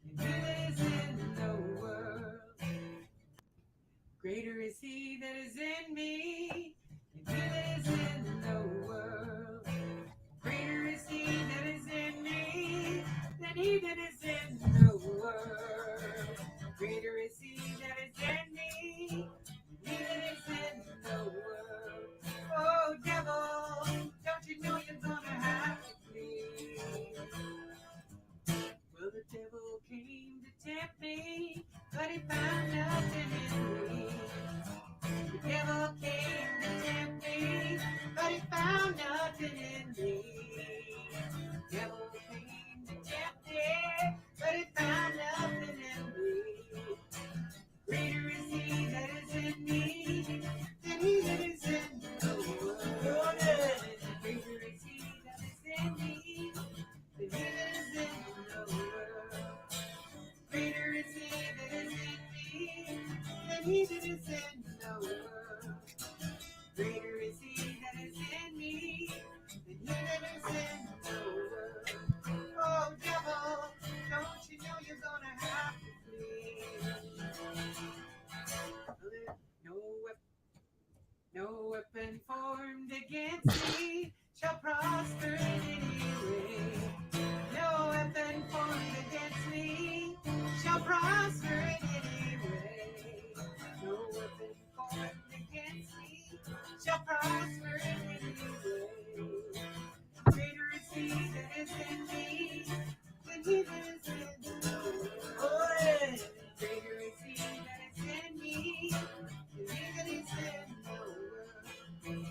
and he that is in the world. Greater is he that is in me than he that is in the world. Greater is he that is in me than he that is in the world. Greater is he that is in me than he that is in the world. Oh, devil, don't you know you're gonna have to flee? Well, the devil came to tempt me, but he found nothing in me. The devil came to tempt me, but he found nothing in me. The devil came to tempt me, but he found nothing in me. Greater is he that is in me than he that is in the world. Greater is he that is in me than he that is in the world. Greater is he that is in me than he that is in the world. Greater is he that is in me than he that is in the world. Oh, devil, don't you know you're gonna have to flee? No weapon, no weapon formed against me shall prosper in any way. No weapon formed against me shall prosper in any way. No weapon formed against me shall prosper in any way. Greater is he that is in me than he that is in the world. Oh, yeah. Greater is he that is in me than he that is in the world.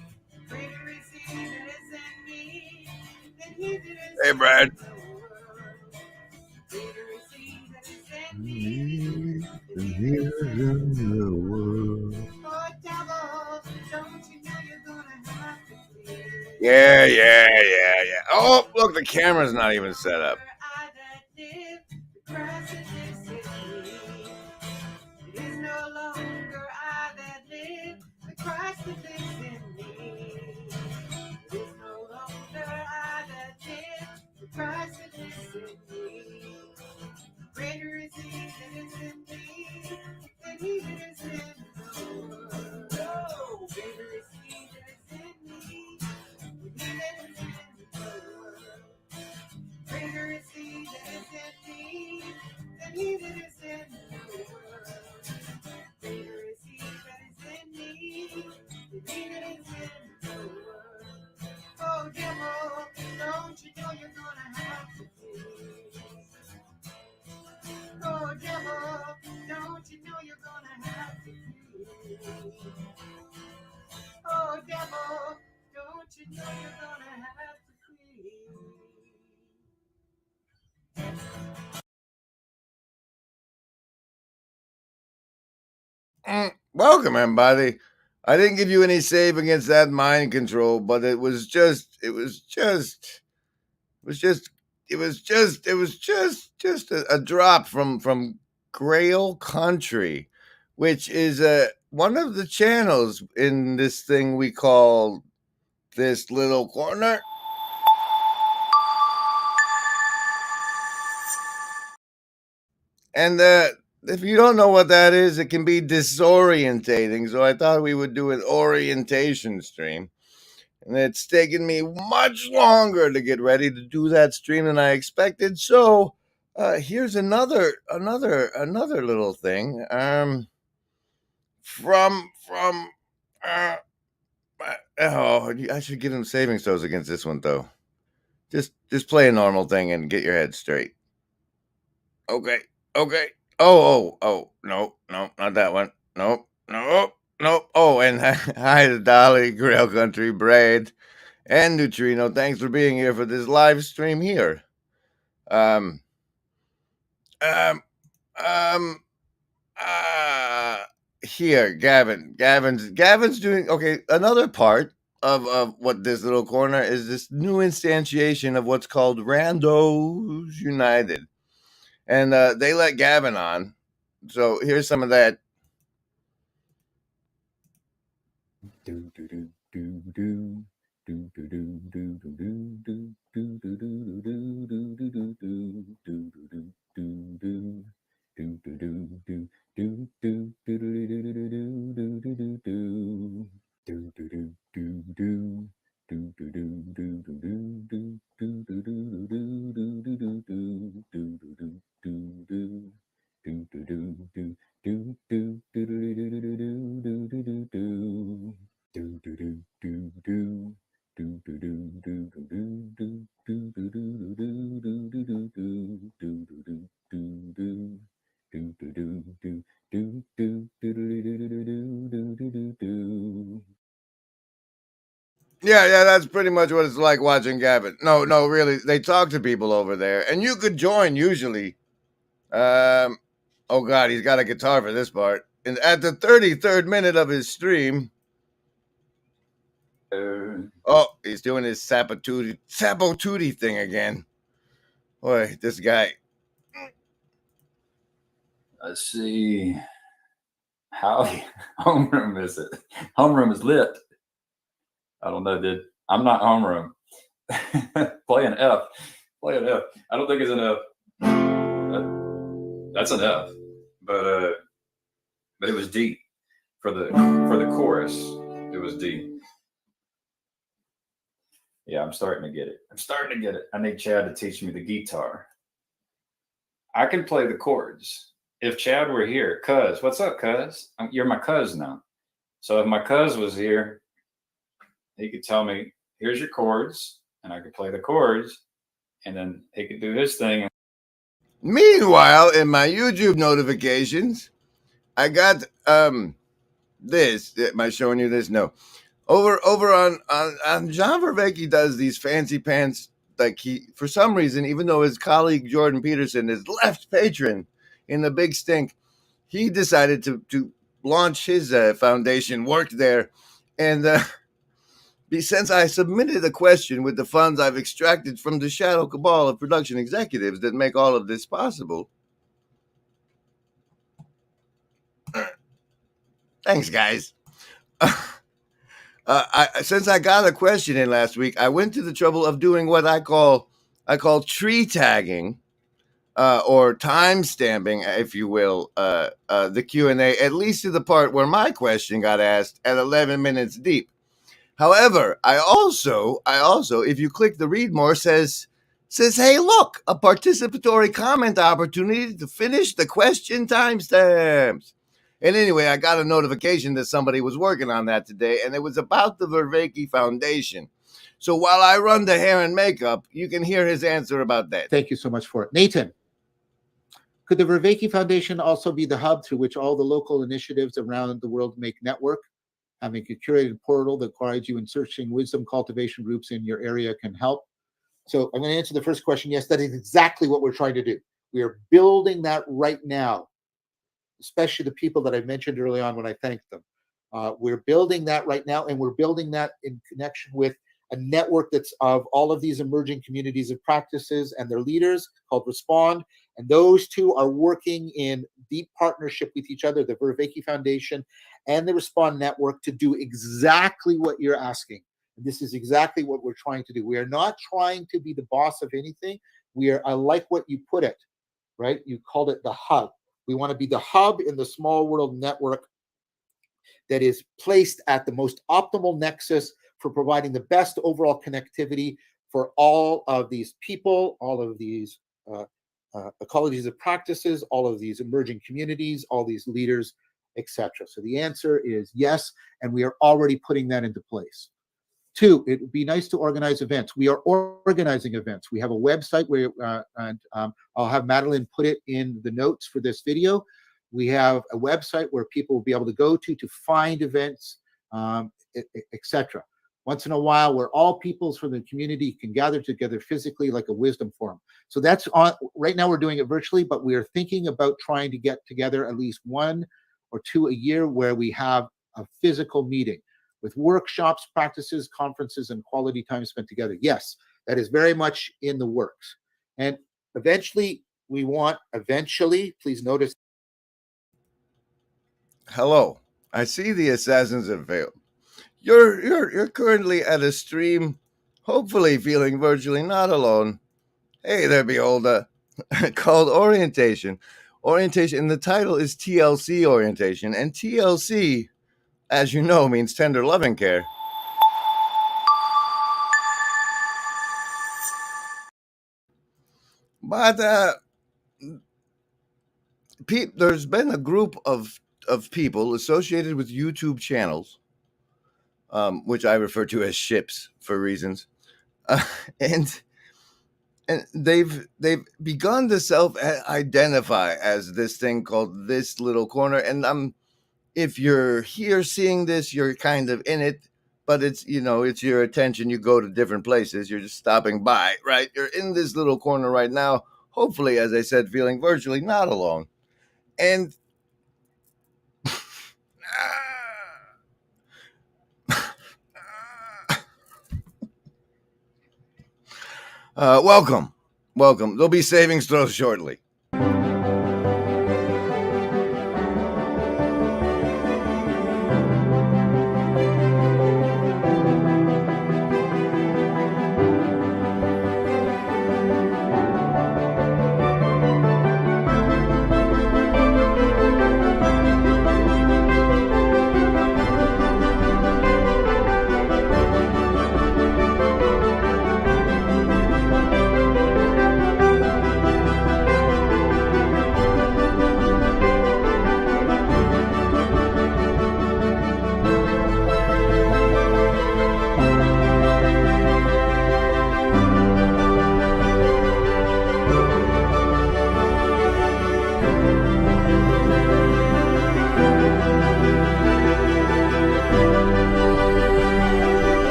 Greater is he that is in me than he that is Hey, Brad. in the world. Greater is he that is in me than he that is in the world. Oh, devil, don't you know you're gonna have to flee? Yeah. Oh, look, the camera's not even set up. I that live, the Christ that lives in me. It is no longer I that live, but Christ that lives in me. It is no longer I that live, but Christ that lives in me. Greater is he that is in me than he that is in the world. Oh, greater is he that is in me than he that is in the world. Greater is he that is in me than he that is in the world. Greater is he that is in me than he that is in the world. Oh, devil, don't you know you're gonna have to flee? Oh, devil, don't you know you're gonna have to flee? Oh, devil, don't you know you're gonna have to flee? Welcome, everybody. I didn't give you any save against that mind control, but it was just a drop from Grail Country, which is one of the channels in this thing we call this little corner. And if you don't know what that is, it can be disorientating. So I thought we would do an orientation stream. And it's taken me much longer to get ready to do that stream than I expected. So here's another little thing. From oh, I should give him saving throws against this one though. Just play a normal thing and get your head straight. Okay. Oh, no, not that one. Nope. Oh, and hi to Dolly, Grail Country, Braid, and Neutrino. Thanks for being here for this live stream here. Um, um, um, here, Gavin's doing okay. Another part of what this little corner is this new instantiation of what's called Randos United. And they let Gavin on. So here's some of that. Yeah, that's pretty much what it's like watching Gavin. No, really, they talk to people over there, and you could join usually. Oh God, he's got a guitar for this part. And at the 33rd minute of his stream, he's doing his Sapotootie thing again. Boy, this guy. Let's see. How homeroom is it? Homeroom is lit. I don't know, dude. I'm not homeroom. Play an F. Play an F. I don't think it's an F. That's an F. But it was D for the chorus. It was D. Yeah, I'm starting to get it. I need Chad to teach me the guitar. I can play the chords. If Chad were here, cuz, what's up, cuz? You're my cuz now. So if my cuz was here, he could tell me, here's your chords, and I could play the chords, and then he could do his thing. Meanwhile, in my YouTube notifications, I got this. Am I showing you this? No. Over on John Vervaeke does these fancy pants, like he, for some reason, even though his colleague Jordan Peterson is left patron in the big stink, he decided to launch his foundation, worked there, and since I submitted a question with the funds I've extracted from the shadow cabal of production executives that make all of this possible. Thanks, guys. Since I got a question in last week, I went to the trouble of doing what I call tree tagging, or time stamping, if you will, the Q&A, at least to the part where my question got asked at 11 minutes deep. However, I also, if you click the read more, says, hey, look, a participatory comment opportunity to finish the question timestamps. And anyway, I got a notification that somebody was working on that today, and it was about the Vervaeke Foundation. So while I run the hair and makeup, you can hear his answer about that. Thank you so much for it. Nathan, could the Vervaeke Foundation also be the hub through which all the local initiatives around the world make network? Having a curated portal that guides you in searching wisdom cultivation groups in your area can help. So I'm going to answer the first question. Yes, that is exactly what we're trying to do. We are building that right now, especially the people that I mentioned early on when I thanked them. We're building that right now, and we're building that in connection with a network that's of all of these emerging communities of practices and their leaders called Respond. And those two are working in deep partnership with each other, the Vervaeke Foundation and the Respond Network, to do exactly what you're asking. And this is exactly what we're trying to do. We are not trying to be the boss of anything. I like what you put it, right? You called it the hub. We want to be the hub in the small world network that is placed at the most optimal nexus for providing the best overall connectivity for all of these people, all of these ecologies of practices, all of these emerging communities, all these leaders, etc. So the answer is yes, and we are already putting that into place. 2, it would be nice to organize events. We are organizing events. We have a website where, I'll have Madeline put it in the notes for this video. We have a website where people will be able to go to find events, etc. Once in a while, where all peoples from the community can gather together physically, like a wisdom forum. So that's on. Right now, we're doing it virtually, but we are thinking about trying to get together at least 1 or 2 a year where we have a physical meeting with workshops, practices, conferences, and quality time spent together. Yes, that is very much in the works. And eventually, please notice. Hello. I see the assassins have failed. You're currently at a stream, hopefully feeling virtually not alone. Hey there, beholder. Called Orientation. Orientation, and the title is TLC Orientation, and TLC, as you know, means tender loving care. But there's been a group of people associated with YouTube channels, which I refer to as ships for reasons, and they've begun to self-identify as this thing called This Little Corner. And if you're here seeing this, you're kind of in it. but it's, it's your attention. You go to different places. You're just stopping by, right? You're in this little corner right now. Hopefully, as I said, feeling virtually not alone. And welcome. There'll be savings throws shortly.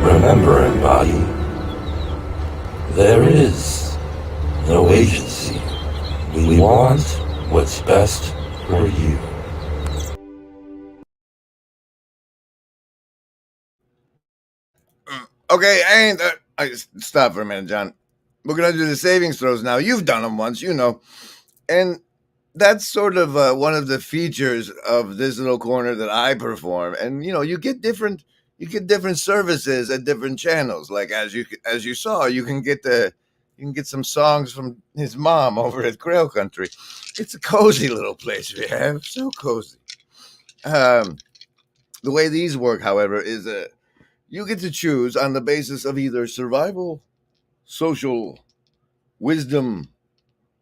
Remember, embody, there is no agency. We want what's best for you. Okay, and stop for a minute, John. We're gonna do the savings throws now. You've done them once, and that's sort of one of the features of this little corner that I perform. And you get different services at different channels. Like as you saw, you can get some songs from his mom over at Grail Country. It's a cozy little place we have, so cozy. The way these work, however, is you get to choose on the basis of either survival, social, wisdom,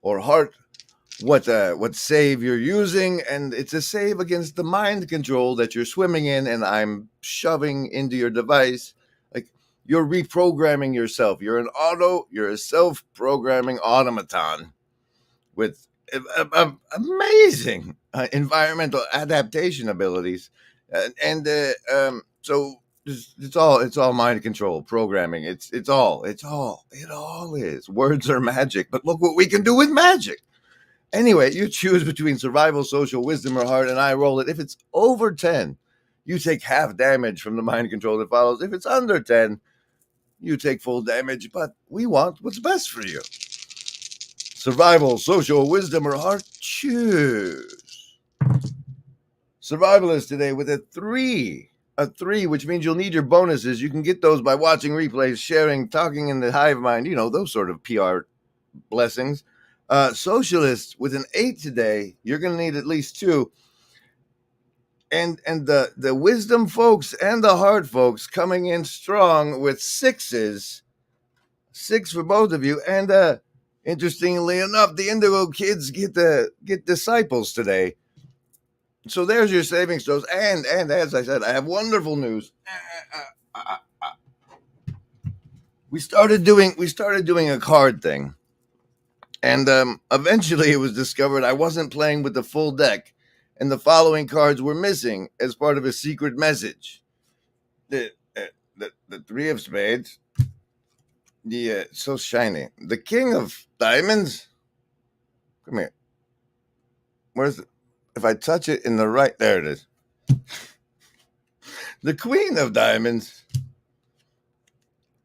or heart what save you're using, and it's a save against the mind control that you're swimming in, and I'm shoving into your device. Like, you're reprogramming yourself. You're a self-programming automaton with amazing environmental adaptation abilities, so it's all mind control programming. It all is. Words are magic, but look what we can do with magic. Anyway, you choose between survival, social, wisdom, or heart, and I roll it. If it's over 10, you take half damage from the mind control that follows. If it's under 10, you take full damage, but we want what's best for you. Survival, social, wisdom, or heart, choose. Survivalist today with a 3. A 3, which means you'll need your bonuses. You can get those by watching replays, sharing, talking in the hive mind, those sort of PR blessings. Socialist with an 8 today, you're going to need at least 2. And the wisdom folks and the heart folks coming in strong with 6s. 6 for both of you. And interestingly enough, the Indigo kids get disciples today. So there's your savings throws. And as I said, I have wonderful news. We started doing a card thing. And eventually it was discovered I wasn't playing with the full deck, and the following cards were missing as part of a secret message. The 3 of spades, so shiny. The King of Diamonds. Come here. Where's it? If I touch it in the right, there it is. The Queen of Diamonds,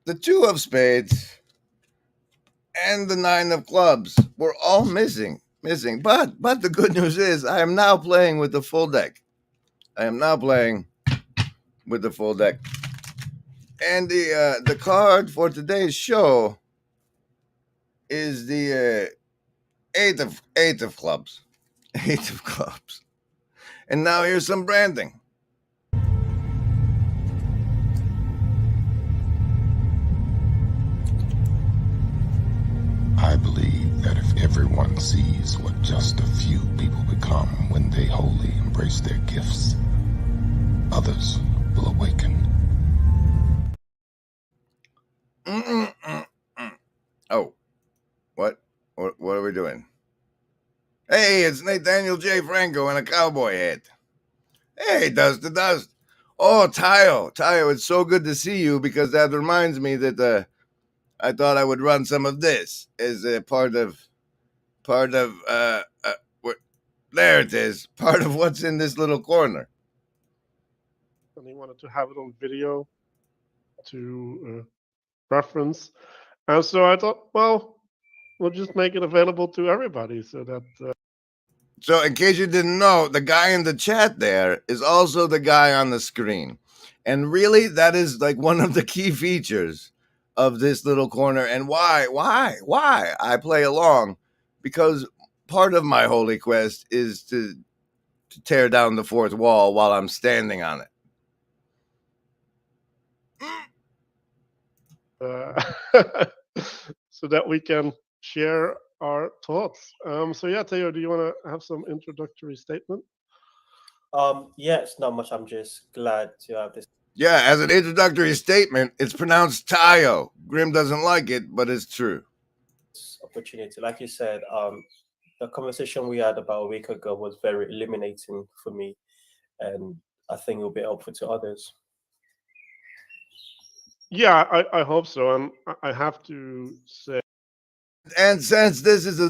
the 2 of spades, and the 9 of clubs were all missing. But the good news is I am now playing with the full deck. And the card for today's show is the 8 of clubs. 8 of clubs. And now here's some branding. I believe that if everyone sees what just a few people become when they wholly embrace their gifts, others will awaken. Oh, what are we doing? Hey, it's Nathaniel J. Franco in a cowboy hat. Hey, Dust to Dust. Oh, Tayo, it's so good to see you, because that reminds me that I thought I would run some of this as a part of there it is, part of what's in this little corner. And he wanted to have it on video to reference. And so I thought, well, we'll just make it available to everybody so that. So, in case you didn't know, the guy in the chat there is also the guy on the screen. And really, that is like one of the key features of this little corner. And why I play along, because part of my holy quest is to tear down the fourth wall while I'm standing on it. So that we can share our thoughts. So yeah, Theo, do you want to have some introductory statement? Yes, not much. I'm just glad to have this Yeah, as an introductory statement, it's pronounced Tayo. Grim doesn't like it, but it's true. opportunity. Like you said, the conversation we had about a week ago was very illuminating for me, and I think it will be helpful to others. Yeah, I hope so. And I have to say, And since this is a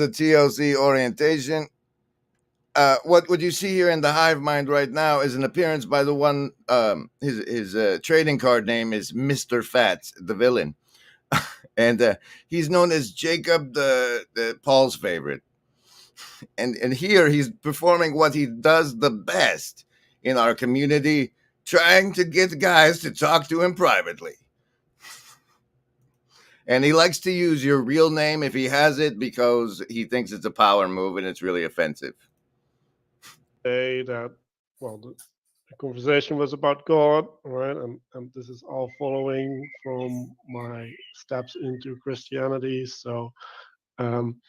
TLC orientation, what you see here in the hive mind right now is an appearance by the one. His trading card name is Mr. Fats, the villain, and he's known as Jacob, the Paul's favorite. And here he's performing what he does the best in our community, trying to get guys to talk to him privately. And he likes to use your real name if he has it, because he thinks it's a power move and it's really offensive. that, well, the conversation was about God, right? And this is all following from my steps into Christianity. So I'm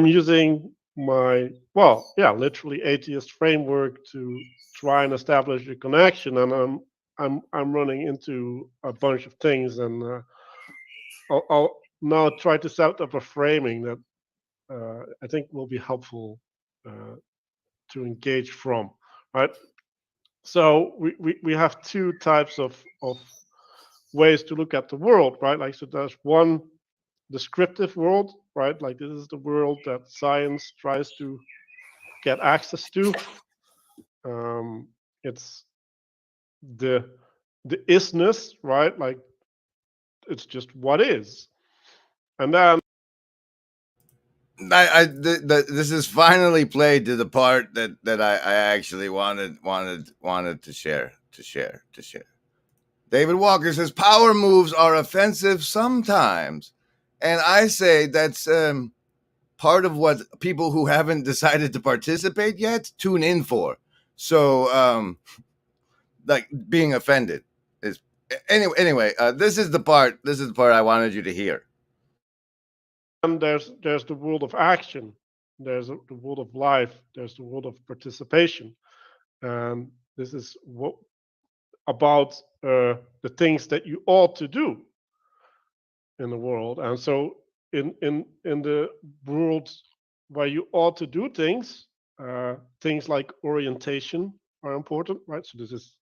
using my, literally atheist framework to try and establish a connection, and I'm running into a bunch of things, and I'll now try to set up a framing that I think will be helpful to engage from, right? So we have two types of ways to look at the world, right? Like, so there's one descriptive world, right? Like, this is the world that science tries to get access to. It's the isness, right? Like, it's just what is. And then this is finally played to the part that I actually wanted to share. David Walker says power moves are offensive sometimes, and I say that's part of what people who haven't decided to participate yet tune in for. So like, being offended is anyway. This is the part I wanted you to hear. And there's the world of action, there's the world of life, there's the world of participation, and this is what about the things that you ought to do in the world. And so in the world where you ought to do things, things like orientation are important, right? So this is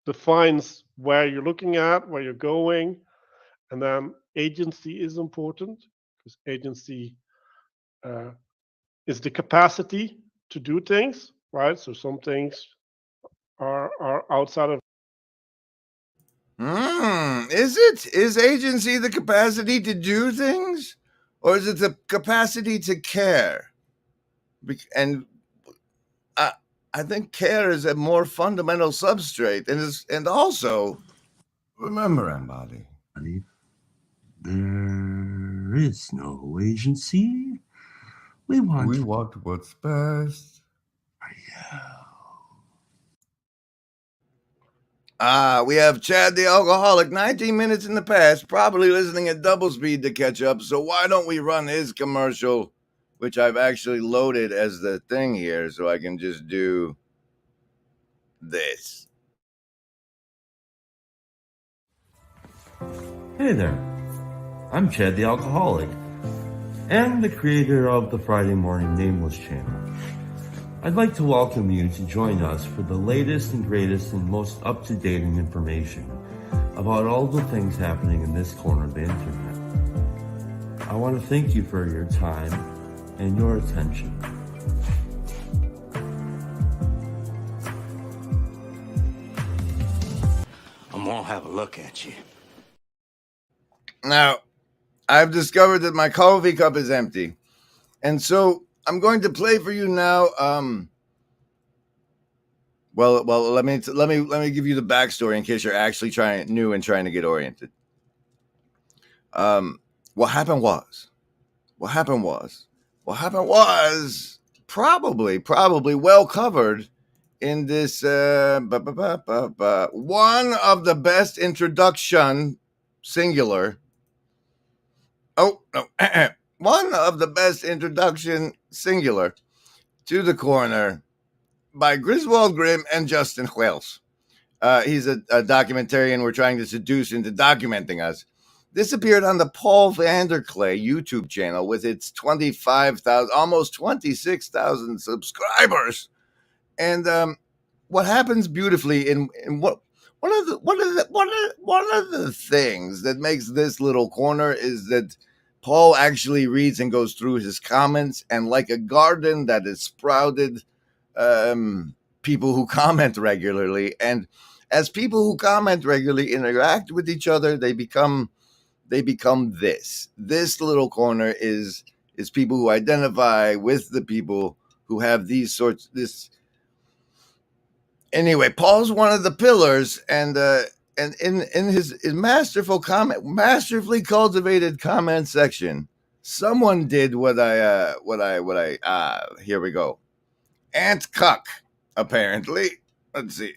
defines where you're looking at, where you're going. And then agency is important, because agency is the capacity to do things, right? So some things are outside of. Is agency the capacity to do things, or is it the capacity to care? And I think care is a more fundamental substrate, and also remember, Embody. There is no agency. We want what's best. We have Chad the Alcoholic, 19 minutes in the past, probably listening at double speed to catch up. So why don't we run his commercial, which I've actually loaded as the thing here, so I can just do this. Hey there, I'm Chad the Alcoholic, and the creator of the Friday Morning Nameless channel. I'd like to welcome you to join us for the latest and greatest and most up-to-date information about all the things happening in this corner of the internet. I want to thank you for your time and your attention. I'm gonna have a look at you. Now, I've discovered that my coffee cup is empty, and so I'm going to play for you now. Well, let me give you the backstory in case you're actually trying to get oriented. What happened was probably well covered in this one of the best introduction singular. Oh no, one of the best introduction singular to the corner by Griswold Grimm and Justin Wells. He's a documentarian we're trying to seduce into documenting us. This appeared on the Paul Vanderklay YouTube channel with its 25,000, almost 26,000 subscribers. And what happens beautifully in one of the things that makes this little corner is that Paul actually reads and goes through his comments, and like a garden that is sprouted, people who comment regularly, and as people who comment regularly interact with each other, they become this little corner is people who identify with the people who have these sorts this. Anyway, Paul's one of the pillars, and in his masterfully cultivated comment section, someone did what I here we go. Ant Cuck, apparently. Let's see,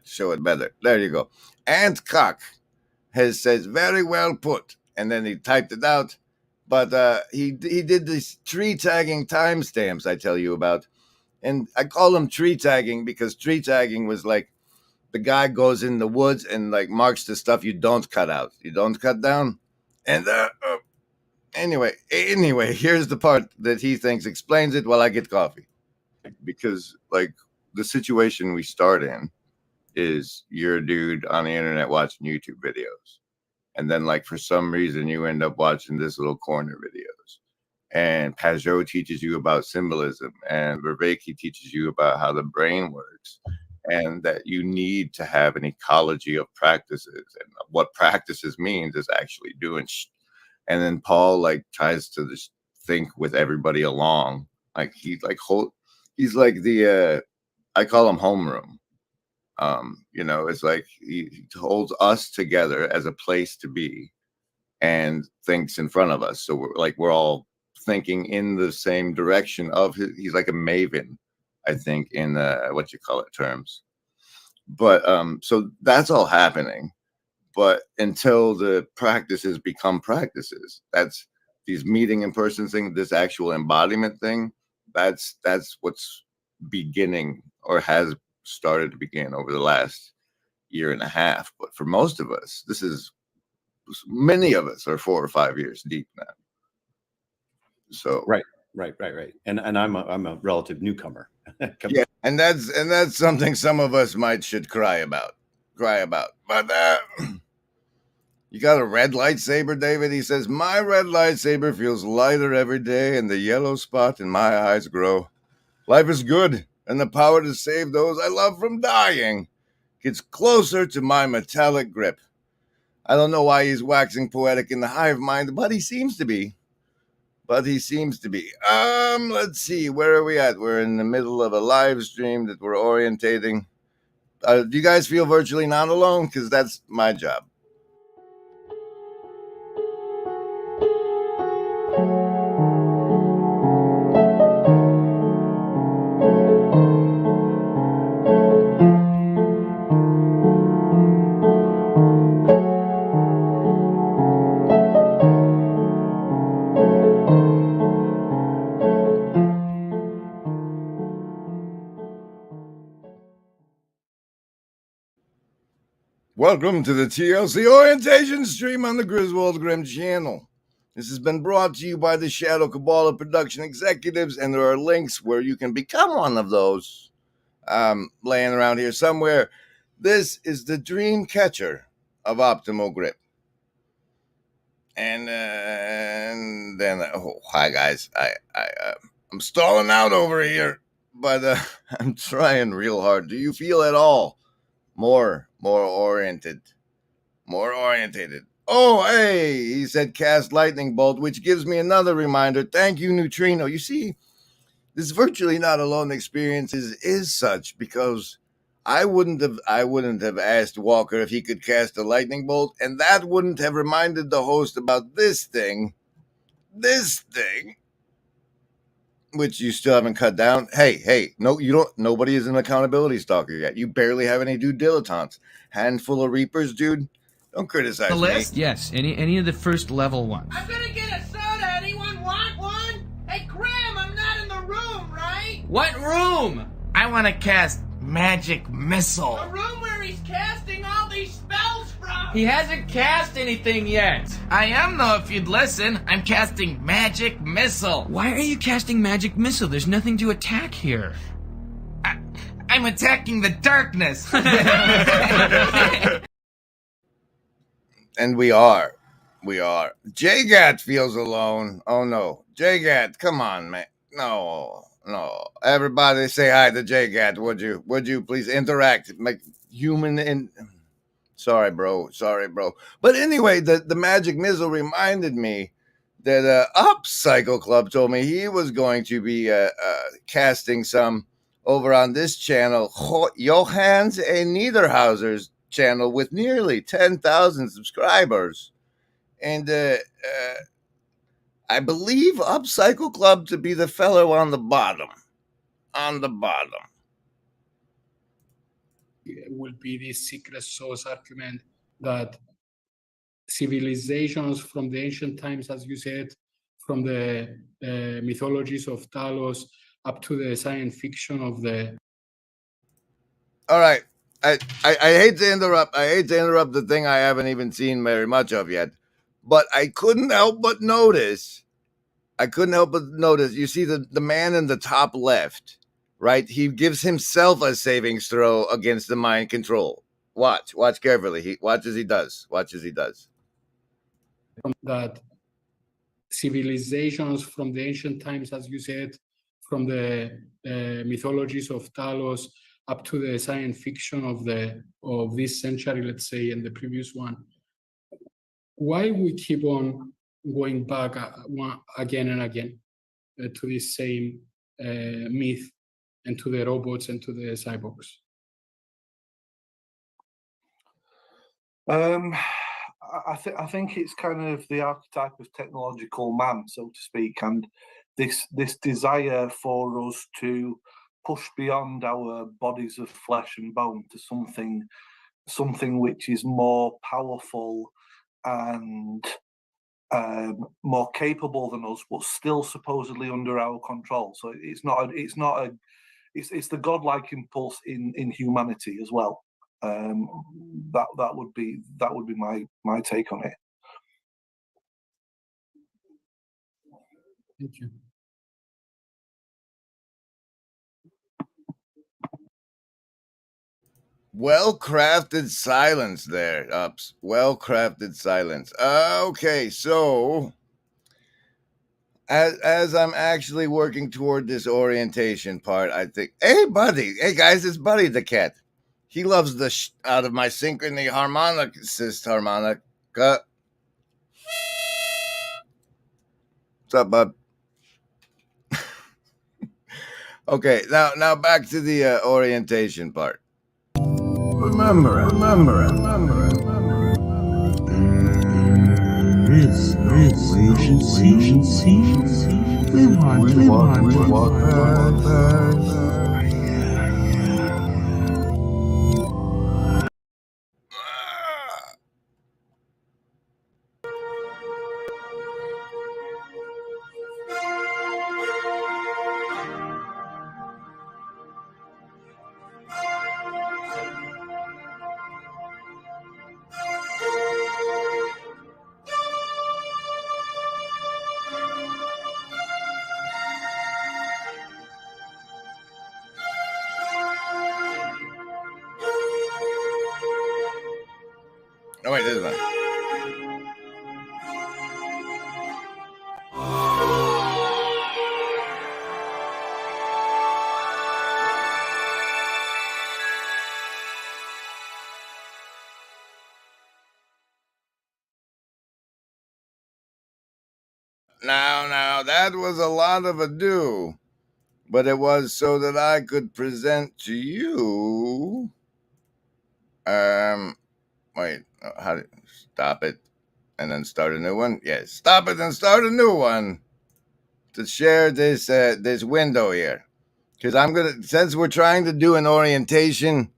show it better. There you go. Ant Cuck says very well put, and then he typed it out. But he did these tree tagging timestamps I tell you about. And I call them tree tagging because tree tagging was like the guy goes in the woods and like marks the stuff you don't cut out, you don't cut down. And anyway, here's the part that he thinks explains it while I get coffee. Because like the situation we start in is you're a dude on the internet watching YouTube videos. And then like for some reason you end up watching this little corner videos. And Pajot teaches you about symbolism, and Vervaeke teaches you about how the brain works, and that you need to have an ecology of practices, and what practices means is actually doing and then Paul like tries to just think with everybody along, like he's like the I call him homeroom. It's like he holds us together as a place to be and thinks in front of us, so we're all thinking in the same direction of he's like a maven, I think, in terms. But so that's all happening. But until the practices become practices, that's these meeting in person thing, this actual embodiment thing, that's what's beginning or has started to begin over the last year and a half. But for most of us, many of us are 4 or 5 years deep now. So right. And I'm a relative newcomer. Yeah, and that's something some of us should cry about. But you got a red lightsaber, David? He says, my red lightsaber feels lighter every day, and the yellow spot in my eyes grow. Life is good, and the power to save those I love from dying gets closer to my metallic grip. I don't know why he's waxing poetic in the hive mind, but he seems to be. Let's see, where are we at? We're in the middle of a live stream that we're orientating. Do you guys feel virtually not alone? Because that's my job. Welcome to the TLC Orientation stream on the Griswold Grimm channel. This has been brought to you by the Shadow Cabal production executives, and there are links where you can become one of those laying around here somewhere. This is the dream catcher of optimal grip. And then, hi guys, I'm stalling out over here, but I'm trying real hard. Do you feel at all more oriented? More orientated. Oh, hey, he said cast lightning bolt, which gives me another reminder. Thank you, Neutrino. You see, this virtually not alone experience is such because I wouldn't have asked Walker if he could cast a lightning bolt, and that wouldn't have reminded the host about this thing, which you still haven't cut down. Hey, no, you don't. Nobody is an accountability stalker yet. You barely have any due dilettantes. Handful of Reapers, dude. Don't criticize The me. list? Yes, any of the first level ones. I'm gonna get a soda. Anyone want one? Hey, Graham, I'm not in the room, right? What room? I want to cast magic missile. The room where he's casting all these spells from. He hasn't cast anything yet. I am though, if you'd listen. I'm casting magic missile. Why are you casting magic missile? There's nothing to attack here. I'm attacking the darkness. And we are. J-Gat feels alone. Oh no. J-Gat, come on, man. No. Everybody say hi to J-Gat, would you? Would you please interact? Make human in. Sorry, bro. But anyway, the magic missile reminded me that Up Cycle Club told me he was going to be casting some over on this channel, Johannes A. Niederhauser's channel with nearly 10,000 subscribers. And I believe Up Cycle Club to be the fellow on the bottom. Will be this secret source argument that civilizations from the ancient times, as you said, from the mythologies of Talos up to the science fiction of the. All right. I hate to interrupt. The thing I haven't even seen very much of yet, but I couldn't help but notice. You see the man in the top left, right? He gives himself a savings throw against the mind control. Watch carefully. Watch as he does. That civilizations from the ancient times, as you said, from the mythologies of Talos up to the science fiction of this century, let's say, and the previous one. Why we keep on going back again and again to this same myth and to the robots and to the cyborgs? I think it's kind of the archetype of technological man, so to speak, and this desire for us to push beyond our bodies of flesh and bone to something which is more powerful and more capable than us, but still supposedly under our control. So it's the godlike impulse in humanity as well. That would be my take on it. Thank you. Well-crafted silence there, Ups. Well-crafted silence. Okay, so as I'm actually working toward this orientation part, I think, hey, Buddy. Hey, guys, it's Buddy the cat. He loves the out of my synchrony harmonicist harmonica. What's up, bud? Okay, now back to the orientation part. Remember it. This agency. We want this one. Now, that was a lot of ado, but it was so that I could present to you. Wait, how do stop it and then start a new one? Yes, stop it and start a new one to share this this window here, because I'm gonna, since we're trying to do an orientation,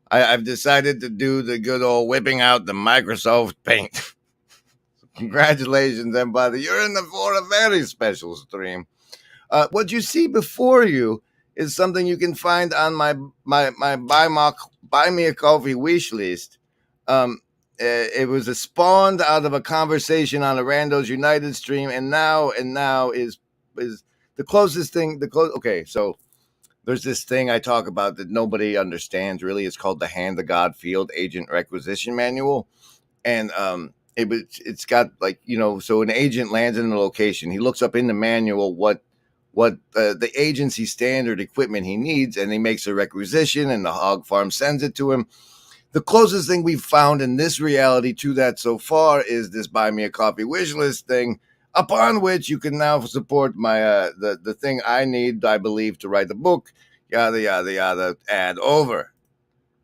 I've decided to do the good old whipping out the Microsoft Paint. Congratulations, everybody! You're in for a very special stream. What you see before you is something you can find on my buy me a coffee wish list. It was spawned out of a conversation on a Randos United stream, and now is the closest thing. Okay, so there's this thing I talk about that nobody understands really. It's called the Hand of God Field Agent Requisition Manual, and it's got, like, you know, so an agent lands in a location, he looks up in the manual what the agency standard equipment he needs, and he makes a requisition, and the hog farm sends it to him. The closest thing we've found in this reality to that so far is this buy me a coffee wish list thing, upon which you can now support my the thing I need, I believe, to write the book, yada yada yada, add over.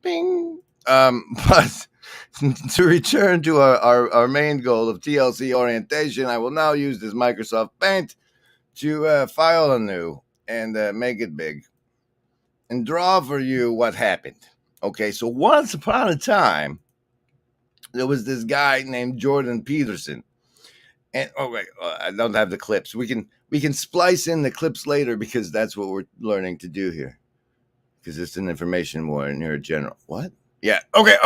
Bing. But to return to our main goal of TLC orientation, I will now use this Microsoft Paint to file anew and make it big and draw for you what happened. Okay, so once upon a time, there was this guy named Jordan Peterson. And I don't have the clips. We can splice in the clips later, because that's what we're learning to do here, because it's an information war in here general. What? Yeah. Okay.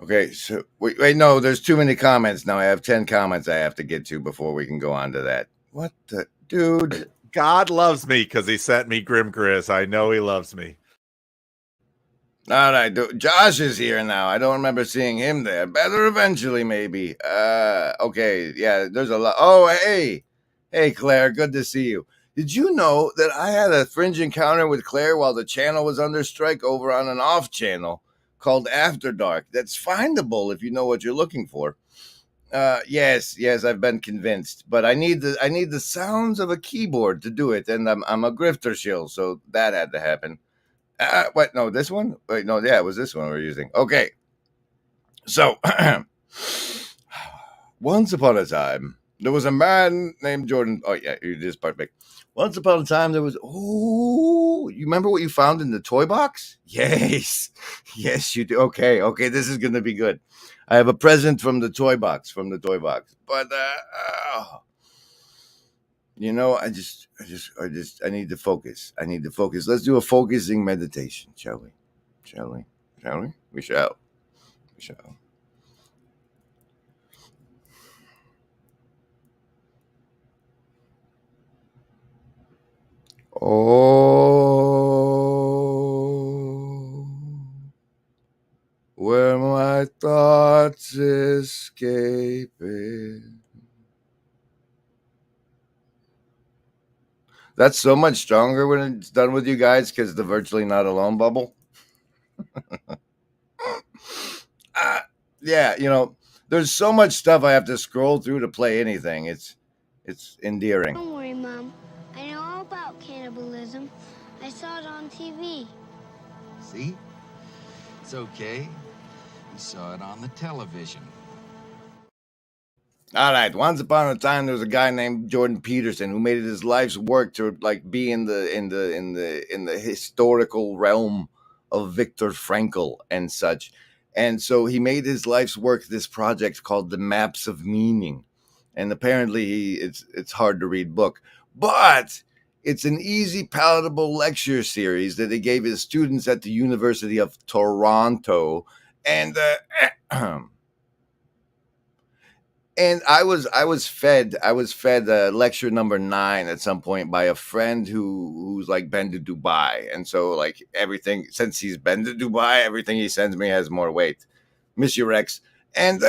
Okay. So wait. No, there's too many comments now. I have 10 comments I have to get to before we can go on to that. What the dude? God loves me because he sent me Grim Gris. I know he loves me. All right, Josh is here now. I don't remember seeing him there. Better eventually, maybe. Okay, yeah, there's a lot. Oh, hey, Claire, good to see you. Did you know that I had a fringe encounter with Claire while the channel was under strike over on an off channel called After Dark? That's findable if you know what you're looking for. Yes, I've been convinced, but I need the sounds of a keyboard to do it, and I'm a grifter shill, so that had to happen. What? No, this one? Wait, no, yeah, it was this one we're using. Okay. So, once upon a time, there was a man named Jordan. Oh, yeah, it is perfect. Once upon a time, there was. Oh, you remember what you found in the toy box? Yes, you do. Okay, this is going to be good. I have a present from the toy box. But, you know, I need to focus. Let's do a focusing meditation, shall we? We shall. Oh, where my thoughts escaping. That's so much stronger when it's done with you guys, because the virtually not alone bubble. Yeah, you know, there's so much stuff I have to scroll through to play anything. It's endearing. Don't worry, Mom. I know all about cannibalism. I saw it on TV. See? It's okay. We saw it on the television. All right. Once upon a time, there was a guy named Jordan Peterson who made it his life's work to, like, be in the historical realm of Viktor Frankl and such. And so he made his life's work this project called The Maps of Meaning. And apparently it's hard to read book, but it's an easy, palatable lecture series that he gave his students at the University of Toronto. And and I was fed lecture number 9 at some point by a friend who's like been to Dubai, and so, like, everything, since he's been to Dubai, everything he sends me has more weight. Miss you, Rex. And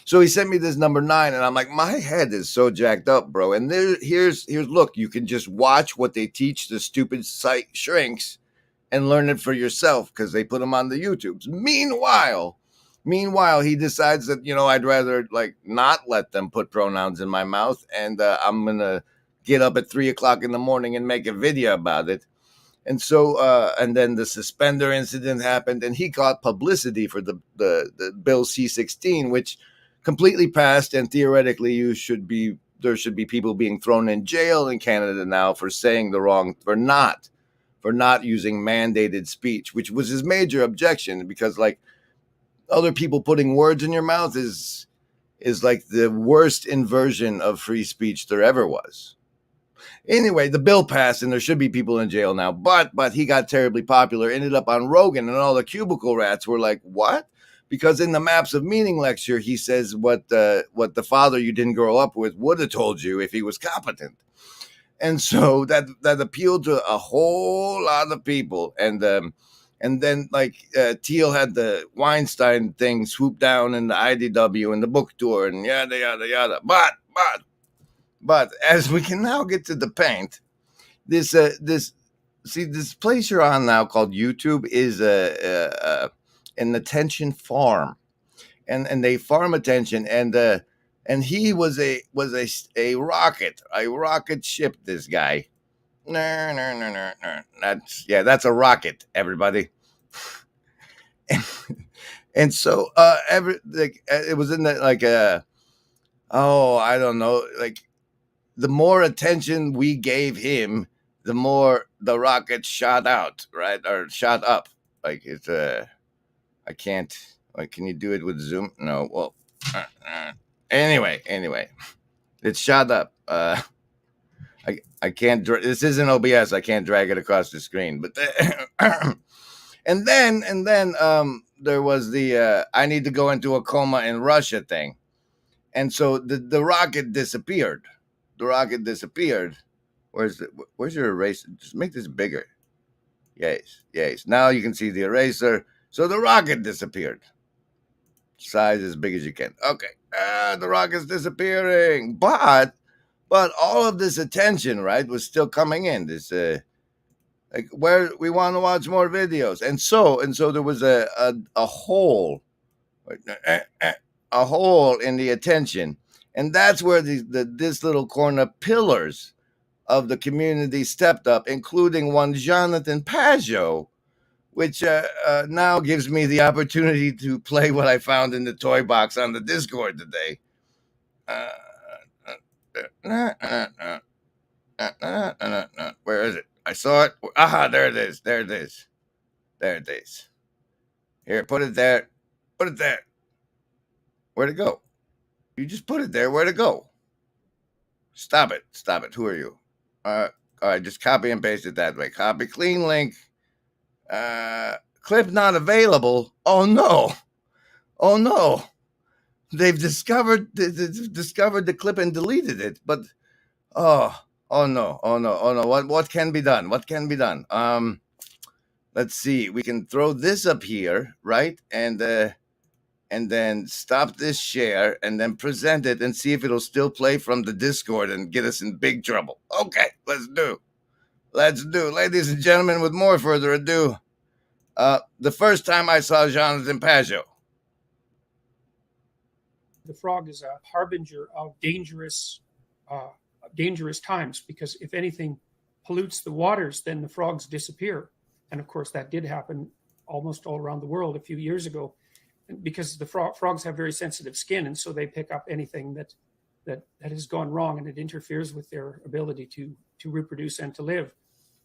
so he sent me this number 9, and I'm like, my head is so jacked up, bro. And here's look, you can just watch what they teach the stupid site shrinks and learn it for yourself because they put them on the YouTubes. Meanwhile, he decides that, I'd rather like not let them put pronouns in my mouth, and I'm gonna get up at 3:00 in the morning and make a video about it. And so, and then the suspender incident happened, and he got publicity for the Bill C-16, which completely passed, and theoretically, there should be people being thrown in jail in Canada now for saying for not using mandated speech, which was his major objection, because like other people putting words in your mouth is like the worst inversion of free speech there ever was. Anyway, the bill passed, and there should be people in jail now. But he got terribly popular, ended up on Rogan, and all the cubicle rats were like, "What?" Because in the Maps of Meaning lecture, he says what the father you didn't grow up with would have told you if he was competent. And so that appealed to a whole lot of people. And then like Thiel had the Weinstein thing swoop down in the IDW and the book tour and yada yada yada. But as we can now get to the paint, this place you're on now called YouTube is an attention farm, and they farm attention, and he was a rocket ship. This guy, that's a rocket, everybody. And so it was in the I don't know, like the more attention we gave him, the more the rocket shot out, right? Or shot up. Like it's I can't. Like, can you do it with Zoom? No. Well, anyway, it shot up. I can't. This isn't OBS. I can't drag it across the screen. But and then there was the I need to go into a coma in Russia thing, and so the rocket disappeared. The rocket disappeared. Where's your eraser? Just make this bigger. Yes. Now you can see the eraser. So the rocket disappeared. Size as big as you can. Okay. The rocket's disappearing. But all of this attention, right, was still coming in. This like where we want to watch more videos. And so there was a hole. A hole in the attention. And that's where this little corner pillars of the community stepped up, including one Jonathan Pajot, which now gives me the opportunity to play what I found in the toy box on the Discord today. Where is it? I saw it. Aha, there it is. There it is. Here, put it there. Where'd it go? You just put it there. Where'd it go? Stop it. Who are you? All right, just copy and paste it that way. Copy, clean link. Clip not available. Oh no. They've discovered the clip and deleted it. But oh no. What can be done? Let's see. We can throw this up here, right? And then stop this share and then present it and see if it'll still play from the Discord and get us in big trouble. Okay, let's do. Ladies and gentlemen, with more further ado, the first time I saw Jonathan Pajot. The frog is a harbinger of dangerous times, because if anything pollutes the waters, then the frogs disappear. And of course, that did happen almost all around the world a few years ago, because the frogs have very sensitive skin, and so they pick up anything that has gone wrong, and it interferes with their ability to reproduce and to live.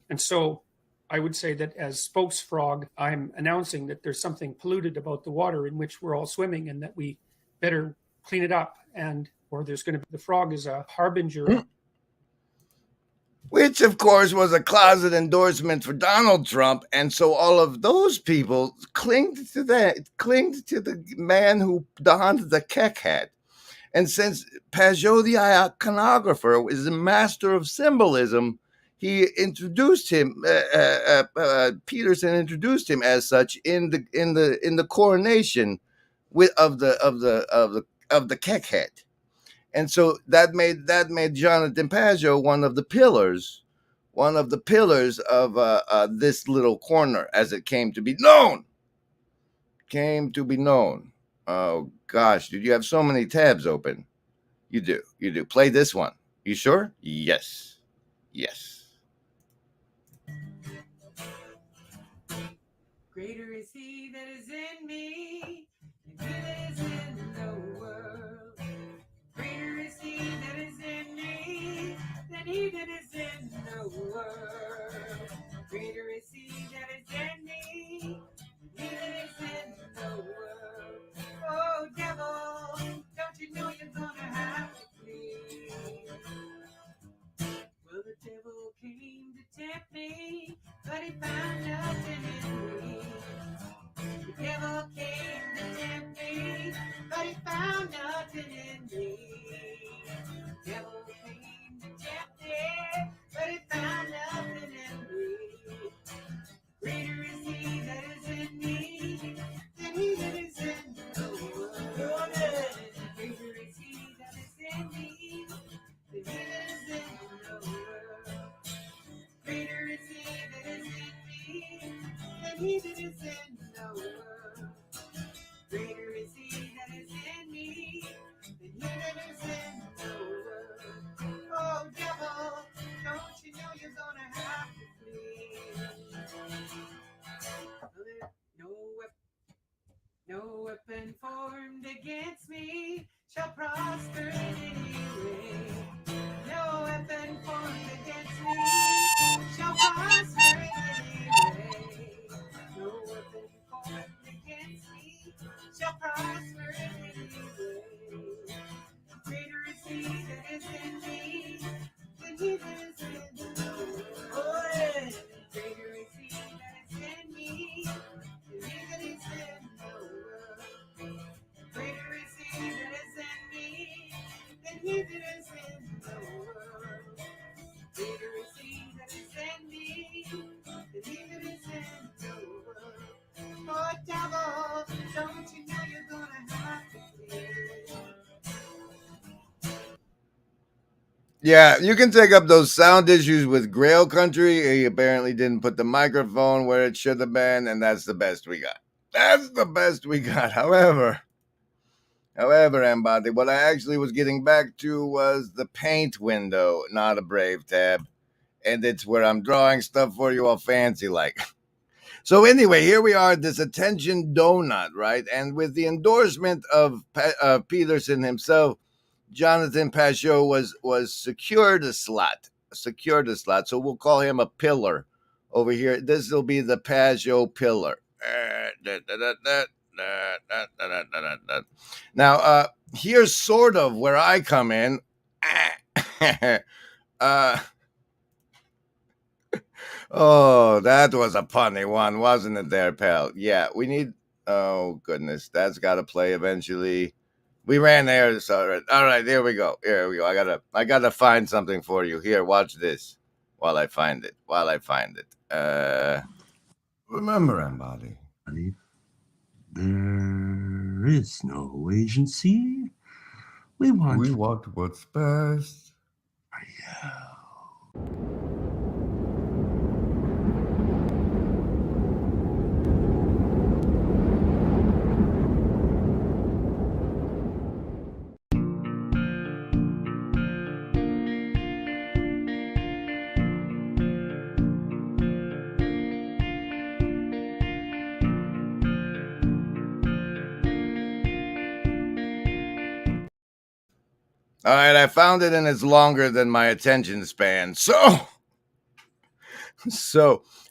And so I would say that as spokesfrog, I'm announcing that there's something polluted about the water in which we're all swimming, and that we better clean it up, or there's going to be, the frog is a harbinger. Which, of course, was a closet endorsement for Donald Trump. And so all of those people clinged to the man who donned the Keck hat. And since Pajot the iconographer is a master of symbolism, he introduced him. Peterson introduced him as such in the coronation of the Keckhead, and so that made Jonathan Pageau one of the pillars of this little corner, as it came to be known. Oh gosh, dude, you have so many tabs open. You do. Play this one. You sure? Yes. Greater is he that is in me than he that is in the world. Greater is he that is in me than he that is in the world. Greater is he that is in me than he that is in the world. Oh, devil, don't you know you're gonna have to flee? Well, the devil came to tempt me, but he found nothing in me. The devil came to tempt me, but he found nothing in me. The devil came to tempt me, but he found nothing in me. Greater is he that is in me than he that is in the world. Greater is he that is in me than he that is in the world. Greater is he that is in me than he that is in the world. Greater is he that is in me than he that is in the world. Oh, devil, don't you know you're gonna have to flee? No weapon formed against me shall prosper in any way. No weapon formed against me shall prosper in any way. No weapon formed against me shall prosper in any way. Greater is he that is in me than he that is in the world. Oh, yeah. Greater is he that is in me than he that is in the world. Greater is he that is in me than he that is in the world. Greater is he that is in me than he that is in the world. Oh, devil, don't you know you're gonna have to flee? Yeah, you can take up those sound issues with Grail Country. He apparently didn't put the microphone where it should have been, and that's the best we got. However, Embody, what I actually was getting back to was the paint window, not a Brave tab. And it's where I'm drawing stuff for you all fancy like. So anyway, here we are, this attention donut, right? And with the endorsement of Peterson himself, Jonathan Pageau was secured a slot. So we'll call him a pillar over here. This will be the Pageau pillar. Now, here's sort of where I come in. Oh, that was a punny one, wasn't it there, pal? Yeah, we need... Oh, goodness. That's got to play eventually. We ran there. So, all right, here we go. I gotta find something for you. Here, watch this while I find it. Remember, Embody, there is no agency. We want what's best. All right, I found it, and it's longer than my attention span. So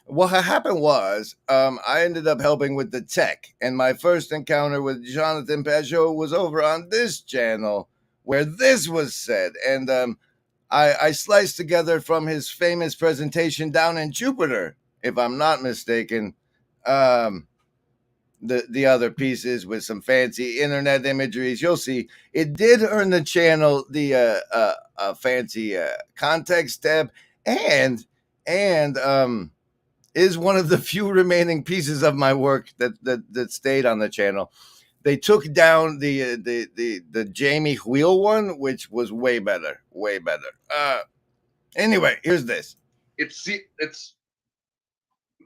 what happened was I ended up helping with the tech, and my first encounter with Jonathan Pageau was over on this channel where this was said, and I sliced together from his famous presentation down in Jupiter, if I'm not mistaken, the other pieces with some fancy internet imageries. You'll see it did earn the channel the fancy context tab, and and is one of the few remaining pieces of my work that stayed on the channel. They took down the Jamie Wheel one, which was way better, way better. Anyway, here's this. It's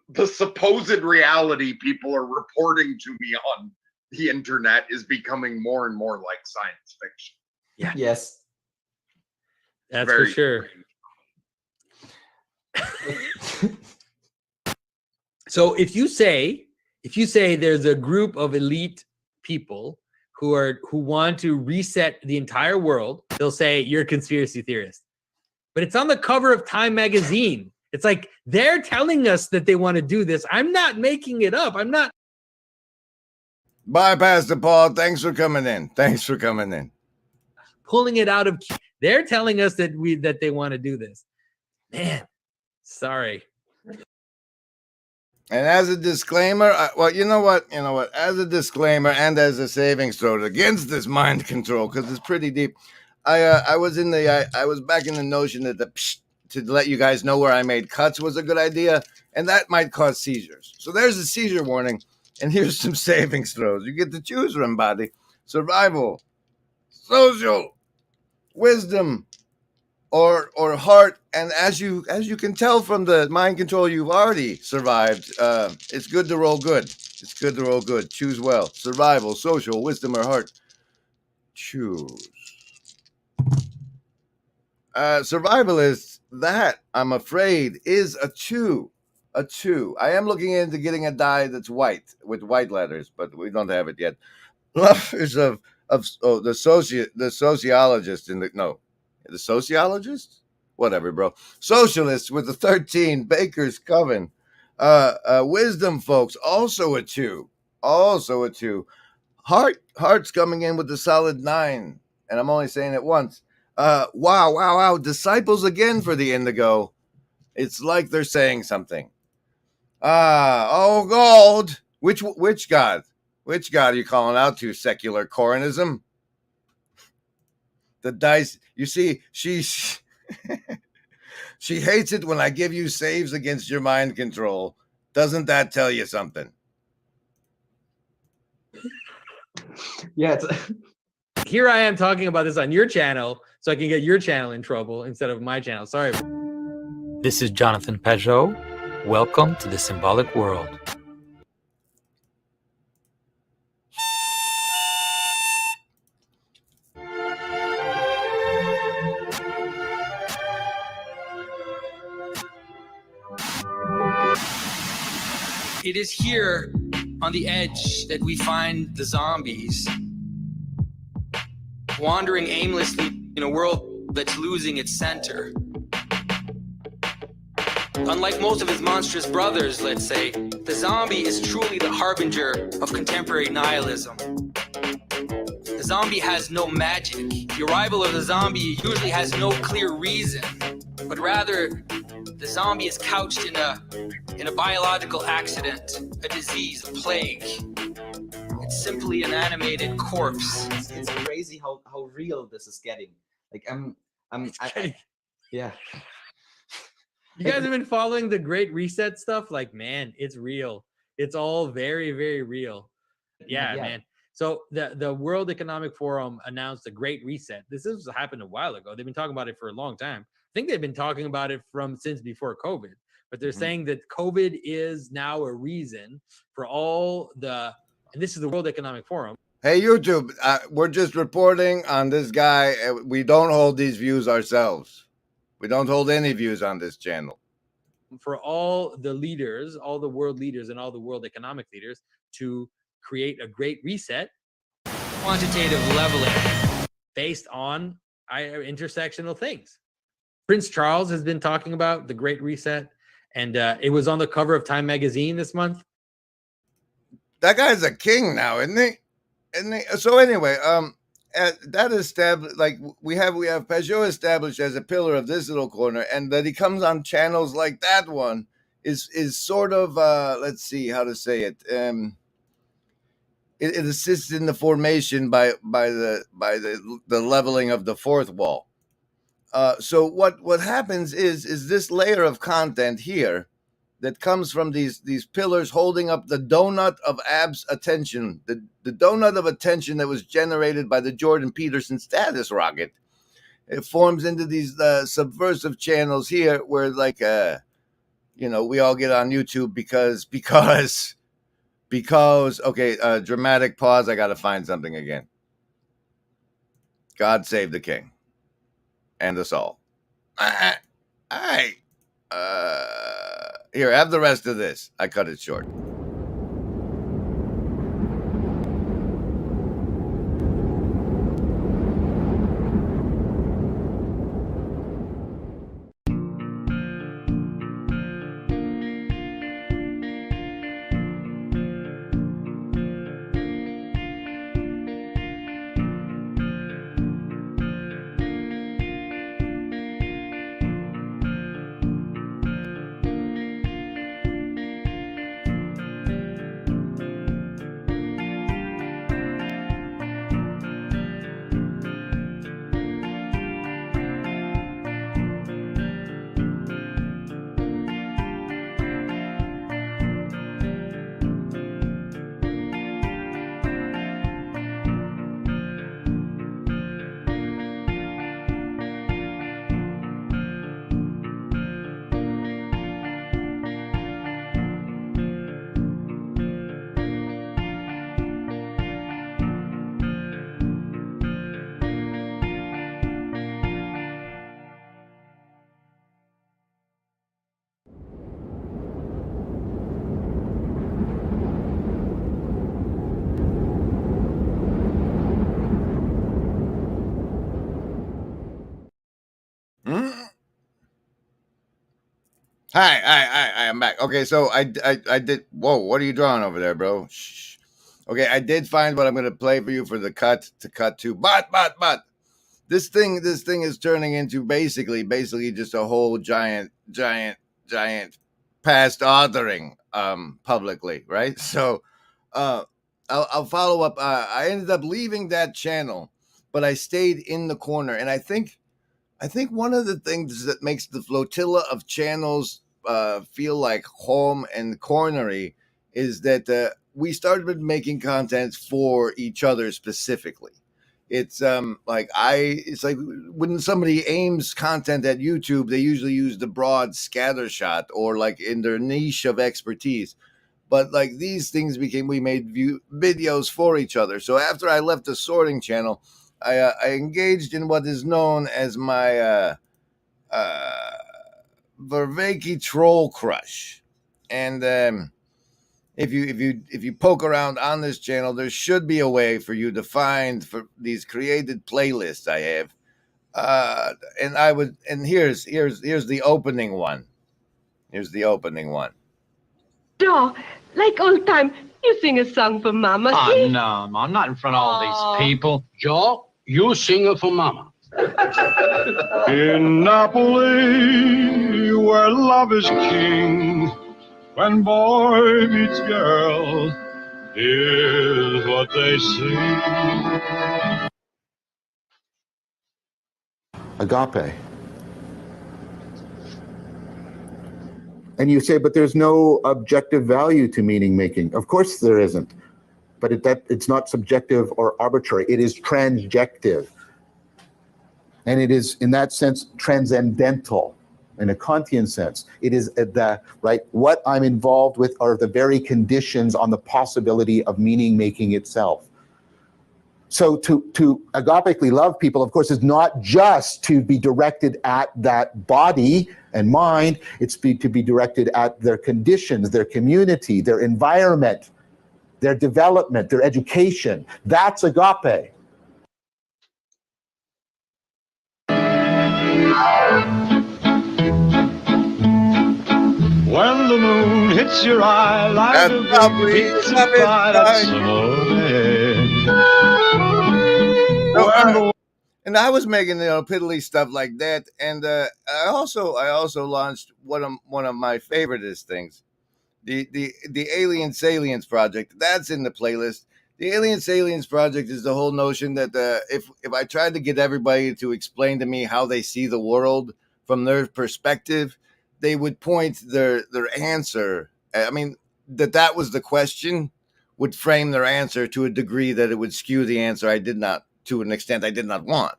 the supposed reality people are reporting to me on the internet is becoming more and more like science fiction. Yeah. Yes. That's Very for sure. So if you say there's a group of elite people who want to reset the entire world, they'll say you're a conspiracy theorist. But it's on the cover of Time magazine. It's like they're telling us that they want to do this. I'm not making it up. I'm not. Bye, Pastor Paul. Thanks for coming in. Thanks for coming in. Pulling it out of. They're telling us that they want to do this. Man, sorry. And as a disclaimer, well, you know what? As a disclaimer and as a savings throw against this mind control, because it's pretty deep. I was back in the notion that to let you guys know where I made cuts was a good idea, and that might cause seizures. So there's a seizure warning, and here's some savings throws. You get to choose from, buddy. Survival, social, wisdom, or heart. And as you can tell from the mind control you've already survived, it's good to roll good. It's good to roll good. Choose well. Survival, social, wisdom, or heart. Choose. Survivalist, that I'm afraid is a 2. A 2. I am looking into getting a die that's white with white letters, but we don't have it yet. Lovers the sociologist in the sociologist? Whatever, bro. Socialists with a 13. Baker's Coven. Wisdom folks, also a 2. Also a 2. Heart's coming in with a solid 9. And I'm only saying it once. Wow. Disciples again for the Indigo. It's like they're saying something. Oh God. Which God? Which God are you calling out to, secular coronism? The dice, you see, she hates it when I give you saves against your mind control. Doesn't that tell you something? Yeah. Here I am talking about this on your channel so I can get your channel in trouble instead of my channel. Sorry. This is Jonathan Pajot. Welcome to the symbolic world. It is here on the edge that we find the zombies, wandering aimlessly in a world that's losing its center. Unlike most of his monstrous brothers, let's say, the zombie is truly the harbinger of contemporary nihilism. The zombie has no magic. The arrival of the zombie usually has no clear reason, but rather the zombie is couched in a biological accident, a disease, a plague. It's simply an animated corpse. It's crazy how real this is getting. Like yeah. You guys have been following the Great Reset stuff? Like, man, it's real. It's all very, very real. Yeah, man. So the World Economic Forum announced a Great Reset. This has happened a while ago. They've been talking about it for a long time. I think they've been talking about it since before COVID. But they're saying that COVID is now a reason for all and this is the World Economic Forum. Hey, YouTube, we're just reporting on this guy. We don't hold these views ourselves. We don't hold any views on this channel. For all the leaders, all the world leaders and all the world economic leaders to create a great reset. Quantitative leveling based on intersectional things. Prince Charles has been talking about the Great Reset, and it was on the cover of Time magazine this month. That guy's a king now, isn't he? So anyway, that established, like we have Pajot established as a pillar of this little corner, and that he comes on channels like that one is sort of let's see how to say it. It assists in the formation by the leveling of the fourth wall. So what happens is this layer of content here that comes from these pillars holding up the donut of Ab's attention, the donut of attention that was generated by the Jordan Peterson status rocket. It forms into these subversive channels here where like we all get on YouTube because okay, dramatic pause, I gotta find something again. God save the king and us all. All right. Here, have the rest of this. I cut it short. Hi, I'm back. Okay, so I did. Whoa, what are you drawing over there, bro? Shh. Okay, I did find what I'm gonna play for you for the cut to. But this thing is turning into basically just a whole giant past authoring publicly, right? So I'll follow up. I ended up leaving that channel, but I stayed in the corner, and I think one of the things that makes the flotilla of channels feel like home and cornery is that we started making content for each other specifically. It's like when somebody aims content at YouTube, they usually use the broad scatter shot or like in their niche of expertise. But like these things we made videos for each other. So after I left the sorting channel, I engaged in what is known as my Vervaeke troll crush, and if you poke around on this channel, there should be a way for you to find for these created playlists I have. And here's the opening one. Here's the opening one. Doc, like old time, you sing a song for Mama. Oh, no, Mom, not in front of all these people. Joe, you sing it for Mama. In Napoli, where love is king, when boy meets girl, here's what they sing. Agape. And you say, but there's no objective value to meaning making. Of course there isn't. But it's not subjective or arbitrary. It is transjective. And it is, in that sense, transcendental in a Kantian sense. It is what I'm involved with are the very conditions on the possibility of meaning making itself. So to agapically love people, of course, is not just to be directed at that body and mind, it's to be directed at their conditions, their community, their environment, their development, their education. That's agape. When the moon hits your eye like a big pizza pie, that's and I was making piddly stuff like that, and I also launched one of my favoriteest things, the Alien Salience project. That's in the playlist. The Aliens Project is the whole notion that if I tried to get everybody to explain to me how they see the world from their perspective, they would point their answer. I mean, that was the question, would frame their answer to a degree that it would skew the answer to an extent I did not want.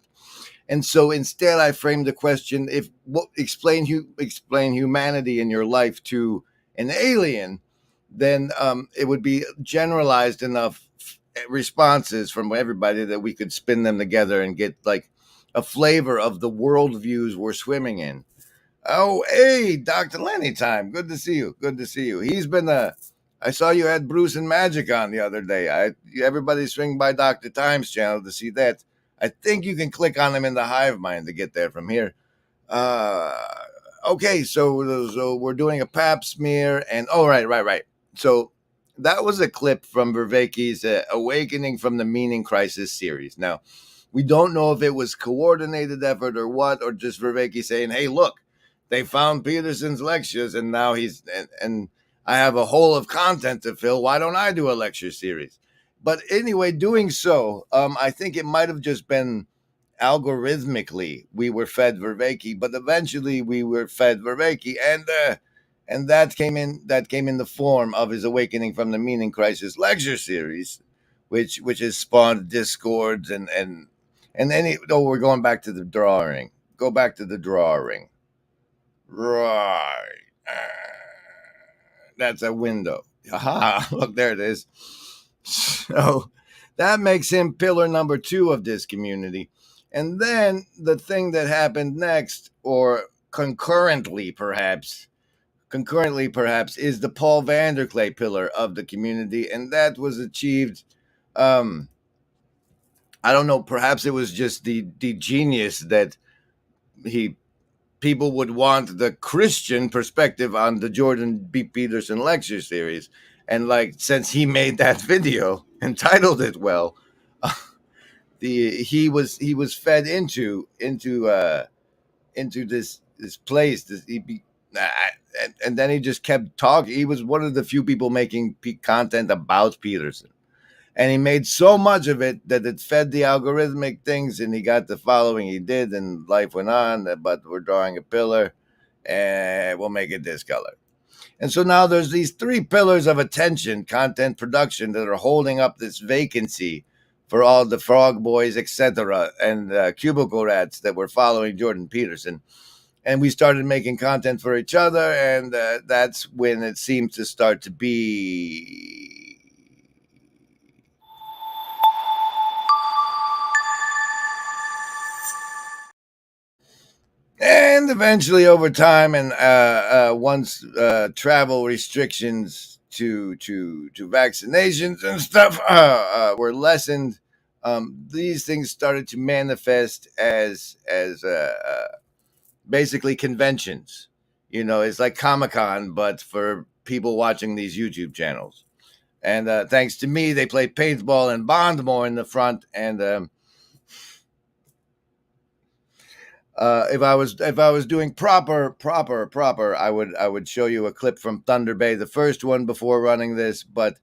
And so instead, I framed the question: explain humanity in your life to an alien, then it would be generalized enough responses from everybody that we could spin them together and get like a flavor of the worldviews we're swimming in. Oh, hey, Dr. Lenny time. Good to see you. Good to see you. He's been I saw you had Bruce and Magic on the other day. Everybody swing by Dr. Time's channel to see that. I think you can click on him in the Hive Mind to get there from here. Okay, so we're doing a pap smear, and right. So that was a clip from Vervaeke's Awakening from the Meaning Crisis series. Now, we don't know if it was coordinated effort or what, or just Vervaeke saying, hey, look, they found Peterson's lectures, and now and I have a hole of content to fill. Why don't I do a lecture series? But anyway, doing so, I think it might have just been algorithmically we were fed Vervaeke, but eventually we were fed Vervaeke, and that came in the form of his Awakening from the Meaning Crisis lecture series, which has spawned discords and we're going back to the drawing. Go back to the drawing. Right. That's a window. Aha, look, there it is. So that makes him pillar number 2 of this community. And then the thing that happened next, or concurrently perhaps, is the Paul Vanderklay pillar of the community. And that was achieved, I don't know, perhaps it was just the genius that people would want the Christian perspective on the Jordan B. Peterson lecture series. And like, since he made that video and titled it well, he was fed into this place. And then he just kept talking. He was one of the few people making content about Peterson. And he made so much of it that it fed the algorithmic things, and he got the following he did, and life went on. But we're drawing a pillar, and we'll make it this color. And so now there's these 3 pillars of attention, content production, that are holding up this vacancy for all the frog boys, etc., and cubicle rats that were following Jordan Peterson. And we started making content for each other, and that's when it seemed to start to be... And eventually, over time, and once travel restrictions to vaccinations and stuff were lessened, these things started to manifest as basically conventions. You know, it's like Comic-Con, but for people watching these YouTube channels. And thanks to me, they play paintball and Bond more in the front, and if I was doing proper, I would show you a clip from Thunder Bay, the first one before running this. But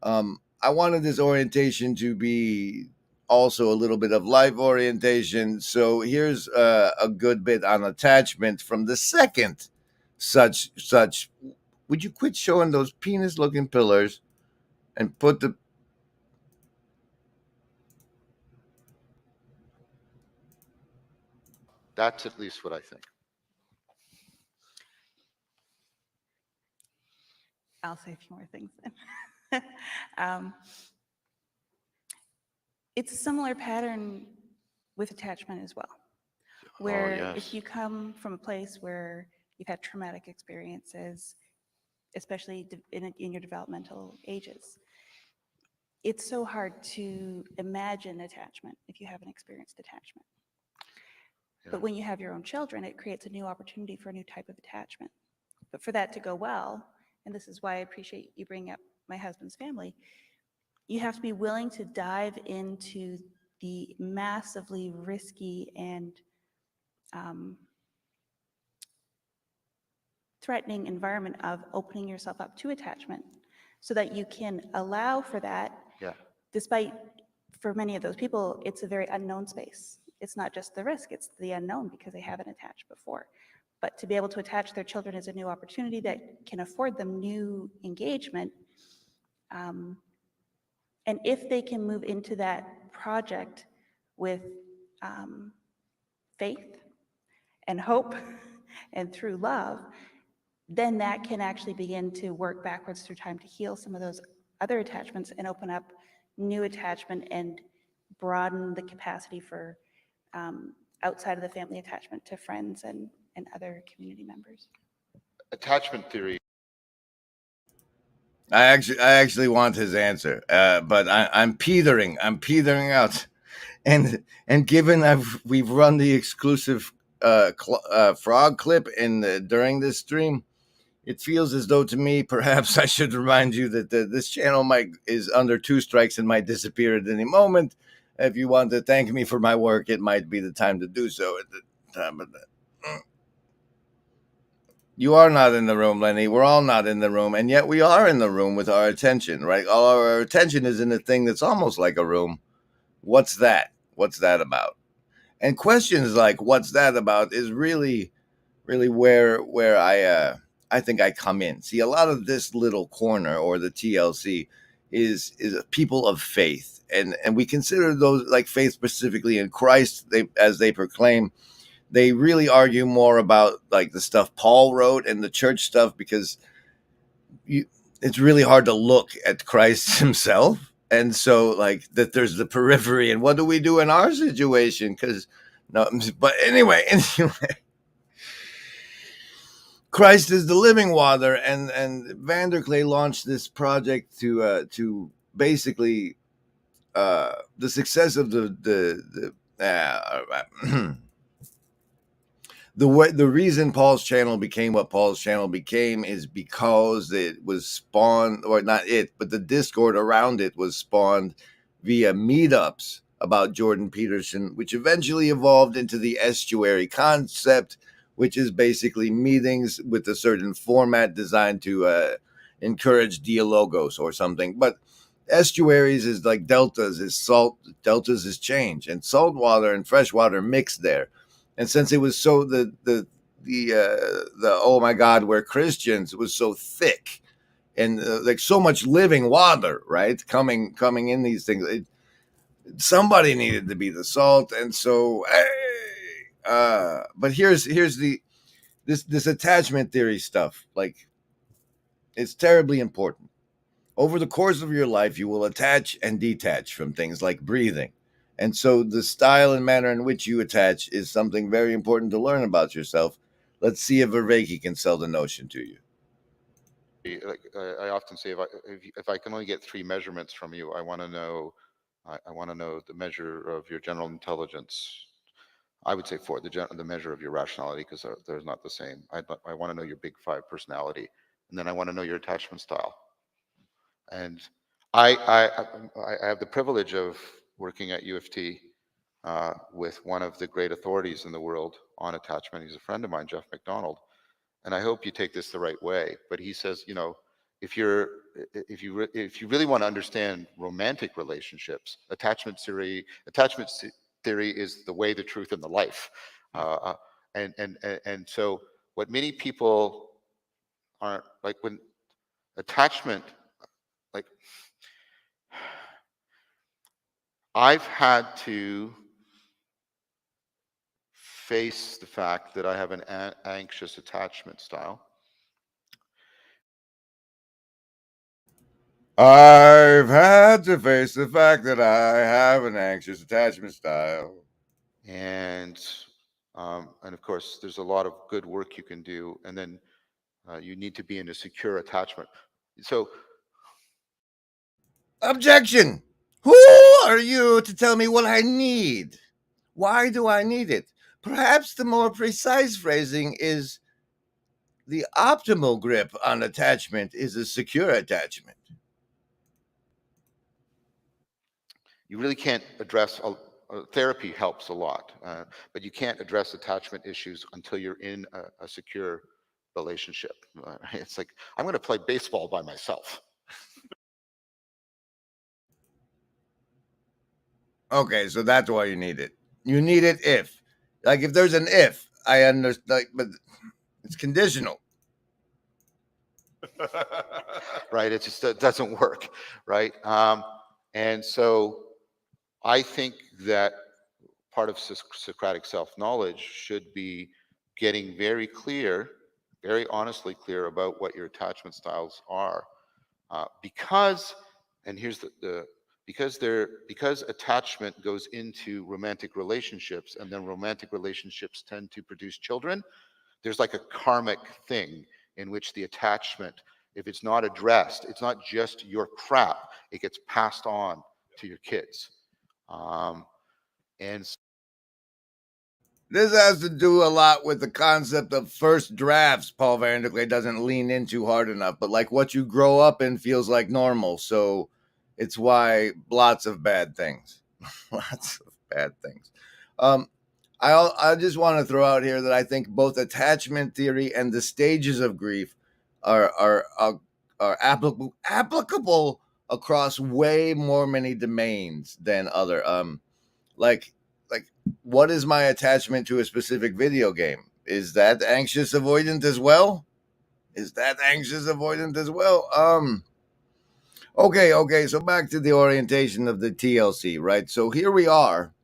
I wanted this orientation to be also a little bit of life orientation. So here's a good bit on attachment from the second such. Would you quit showing those penis-looking pillars and put the... That's at least what I think. I'll say a few more things then. It's a similar pattern with attachment as well, where yes. if you come from a place where you've had traumatic experiences, especially in your developmental ages, it's so hard to imagine attachment if you haven't experienced attachment. But when you have your own children, it creates a new opportunity for a new type of attachment. But for that to go well, and this is why I appreciate you bringing up my husband's family, you have to be willing to dive into the massively risky and threatening environment of opening yourself up to attachment so that you can allow for that despite for many of those people, it's a very unknown space. It's not just the risk, it's the unknown because they haven't attached before. But to be able to attach their children is a new opportunity that can afford them new engagement. And if they can move into that project with faith and hope and through love, then that can actually begin to work backwards through time to heal some of those other attachments and open up new attachment and broaden the capacity for outside of the family attachment to friends and other community members. Attachment theory. I actually want his answer, but I'm petering out, and given we've run the exclusive frog clip during this stream, it feels as though to me perhaps I should remind you that this channel is under 2 strikes and might disappear at any moment. If you want to thank me for my work, it might be the time to do so at the time of that. You are not in the room, Lenny. We're all not in the room, and yet we are in the room with our attention, right? All our attention is in a thing that's almost like a room. What's that? What's that about? And questions like "What's that about?" is really where I think I come in. See, a lot of this little corner or the TLC is people of faith, and we consider those like faith specifically in Christ. As they proclaim. They really argue more about like the stuff Paul wrote and the church stuff because it's really hard to look at Christ himself. And so like that there's the periphery and what do we do in our situation? But anyway, Christ is the living water, and Vanderklay launched this project to basically the success of the reason Paul's channel became what Paul's channel became is because it was spawned, or not it, but the Discord around it was spawned via meetups about Jordan Peterson, which eventually evolved into the estuary concept, which is basically meetings with a certain format designed to encourage dialogos or something. But estuaries is like deltas is salt, deltas is change, and salt water and fresh water mix there. And since it was so the oh my God, we're Christians was so thick and like so much living water, right? Coming in these things, somebody needed to be the salt, and so. But here's this attachment theory stuff. Like, it's terribly important. Over the course of your life, you will attach and detach from things like breathing. And so the style and manner in which you attach is something very important to learn about yourself. Let's see if Vervaeke can sell the notion to you. Like I often say, if I can only get 3 measurements from you, I want to know the measure of your general intelligence. I would say 4, the measure of your rationality, because they're not the same. I want to know your big 5 personality, and then I want to know your attachment style. And I have the privilege of working at U of T with one of the great authorities in the world on attachment. He's a friend of mine, Jeff McDonald, and I hope you take this the right way. But he says, you know, if you really want to understand romantic relationships, attachment theory is the way, the truth, and the life. And so what many people aren't like when attachment, like I've had to face the fact that I have an anxious attachment style. I've had to face the fact that I have an anxious attachment style. And of course, there's a lot of good work you can do, and then you need to be in a secure attachment. So, objection! Who are you to tell me what I need? Why do I need it? Perhaps the more precise phrasing is the optimal grip on attachment is a secure attachment. You really can't address therapy helps a lot, but you can't address attachment issues until you're in a secure relationship. It's like, I'm going to play baseball by myself. Okay, so that's why you need it. You need it if. Like, if there's an if, I understand, like, but it's conditional. Right? It just doesn't work, right? And so I think that part of Socratic self-knowledge should be getting very clear, very honestly clear about what your attachment styles are. Because, and here's because attachment goes into romantic relationships, and then romantic relationships tend to produce children, there's like a karmic thing in which the attachment, if it's not addressed, it's not just your crap, it gets passed on to your kids. And this has to do a lot with the concept of first drafts. Paul Vanderklay doesn't lean into hard enough, but like what you grow up in feels like normal. So it's why lots of bad things, lots of bad things. I just want to throw out here that I think both attachment theory and the stages of grief are applicable across way more many domains than other. Like what is my attachment to a specific video game? Is that anxious avoidant as well? Okay. So back to the orientation of the TLC, right? So here we are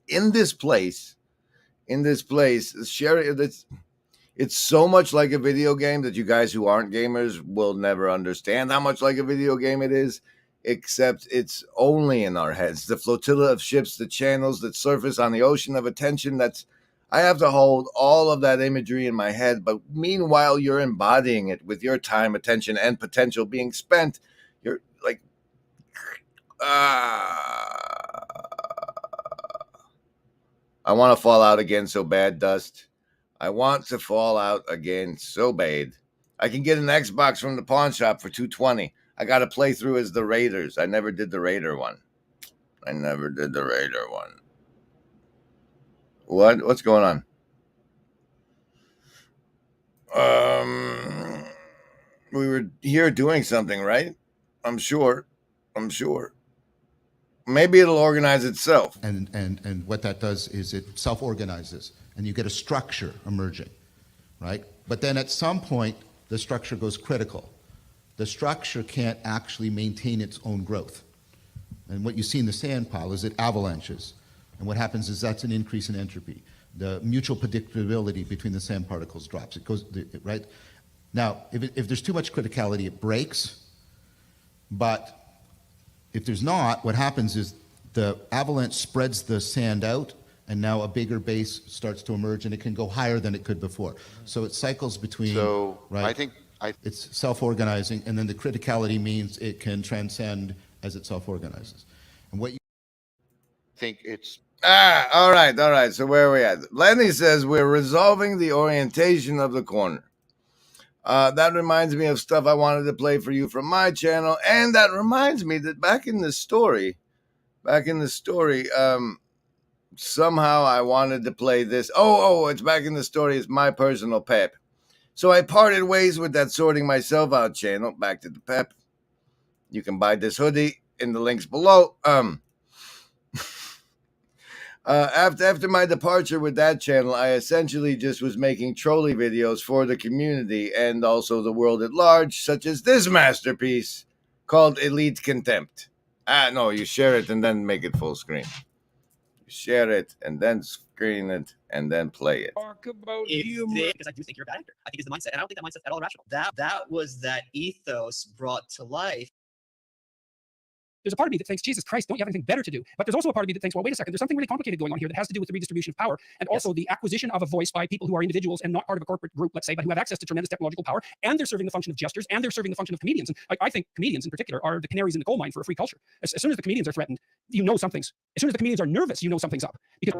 in this place, Sherry. It's so much like a video game that you guys who aren't gamers will never understand how much like a video game it is, except it's only in our heads. The flotilla of ships, the channels that surface on the ocean of attention, I have to hold all of that imagery in my head, but meanwhile, you're embodying it with your time, attention, and potential being spent. You're like, I want to fall out again so bad, Dust. I want to fall out again so bad. I can get an Xbox from the pawn shop for $220. I got to play through as the Raiders. I never did the Raider one. What's going on? We were here doing something, right? I'm sure. Maybe it'll organize itself. And what that does is it self-organizes, and you get a structure emerging, right? But then at some point, the structure goes critical. The structure can't actually maintain its own growth. And what you see in the sand pile is it avalanches. And what happens is that's an increase in entropy. The mutual predictability between the sand particles drops. It goes, right? Now, if there's too much criticality, it breaks. But if there's not, what happens is the avalanche spreads the sand out, and now a bigger base starts to emerge, and it can go higher than it could before. So it cycles between, right? I think it's self-organizing, and then the criticality means it can transcend as it self-organizes. And what you think it's... All right. So where are we at? Lenny says we're resolving the orientation of the corner. That reminds me of stuff I wanted to play for you from my channel, and that reminds me that back in the story, somehow I wanted to play this. It's back in the story. It's my personal pep. So I parted ways with that Sorting Myself Out channel. Back to the pep. You can buy this hoodie in the links below. After my departure with that channel, I essentially just was making trolley videos for the community and also the world at large, such as this masterpiece called Elite Contempt. No, you share it and then make it full screen. You share it and then screen it and then play it. Talk about humor. Because I do think you're a bad actor. I think it's the mindset, and I don't think that mindset's at all rational. That was that ethos brought to life. There's a part of me that thinks, Jesus Christ, don't you have anything better to do? But there's also a part of me that thinks, well, wait a second, there's something really complicated going on here that has to do with the redistribution of power and also the acquisition of a voice by people who are individuals and not part of a corporate group, let's say, but who have access to tremendous technological power, and they're serving the function of jesters, and they're serving the function of comedians. And I think comedians in particular are the canaries in the coal mine for a free culture. As soon as the comedians are threatened, you know something's, as soon as the comedians are nervous, you know something's up. Because